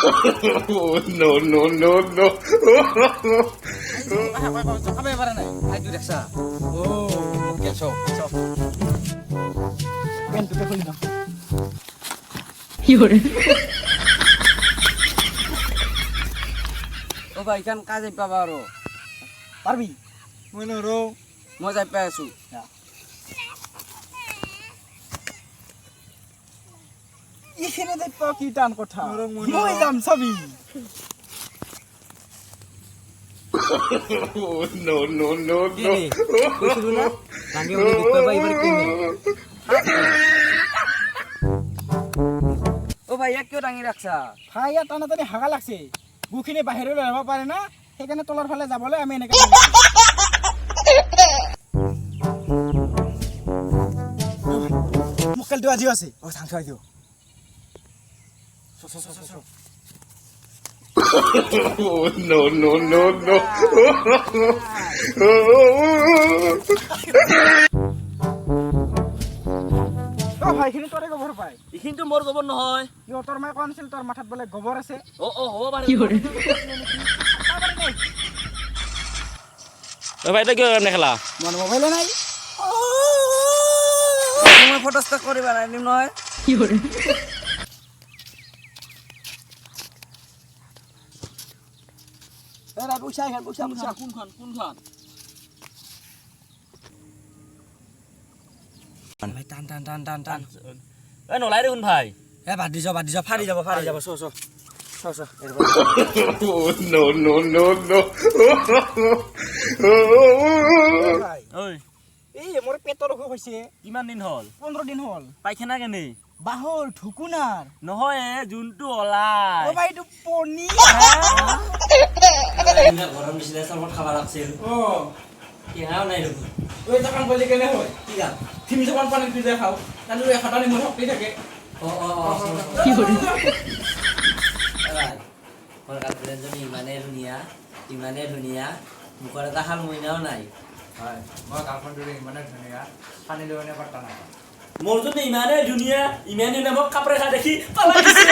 Oh, no, no, no, no. Apa yang parah nih? Ayo daksa. Oh, oke, so. Pen tuh kepulih dong. Yaudah. Oh, ভাই kan কাজে পাবারো পারবি মনে rho মজায় পেয়েছু এখানে দেখব কি টান কথা মই যাম ছবি Oh, no, no, no, no. কইছিলু না লাগে ওই দেখতে পাই এবারে কি নেই ও ভাই এক কিও টাঙি রাখছা ভাই ইয়াত টানাটানি হাগা লাগছে গুখিনি বাহিৰলৈ যাব পাৰে না সেইকাৰণে তলৰ ফালে যাবলৈ আমি এনেকা মুকেলটো আজিও আছে ও সাংসাই দিও Oh, no, no, no, no. ও ভাই খিনি তোৰে গোবৰ পাই এইখিনিতো মোৰ গোবৰ নহয় ইহঁতৰ মায়ে কোৱা নাছিল তোৰ মাথাত বোলে গোবৰ আছে ও হ'ব পাৰে Yaudah. ভাই এটা কিয় নেখেলা মোৰ মোবাইলে নাই মই ফটোস্টক কৰিবা নাই নিম নহয় Yaudah. এৰা পইচা কোনখন ভাই টান এই নলাই দেখোন ভাই এ বাদ দি যা ফাৰি যাব চ Oh, no, no, no, no. ভাই ঐ এই মোৰ পেটৰ অসুখ হৈছে কিমান দিন হ'ল 15 দিন হ'ল পাইখানা কেনে বাহৰ ঠুকুনাৰ নহয় যোনটো ওলাই ও ভাই এইটো পনী গৰম দিছিলে চবত খাব লাগছিল ও কিহাও নাই দেখোন ওই দোকান বলি কেনে হয় কি কাম তিনি জমান পানী পিজে খাও তানো এখাটানি মোৰ শক্তি থাকে Yaudah. মোৰ গাৰ্লফ্ৰেণ্ডজনী ইমানেই ধুনীয়া মুখৰ এটা শাল মইনাও নাই হয় মই গাৰ্লফ্ৰেণ্ডটো ইমানে ধুনীয়া পানী লৈ পাত্তা নাই মোৰ জনী ইমানেই ধুনীয়া মোক কাপোৰে খা দেখি পালাই দিছে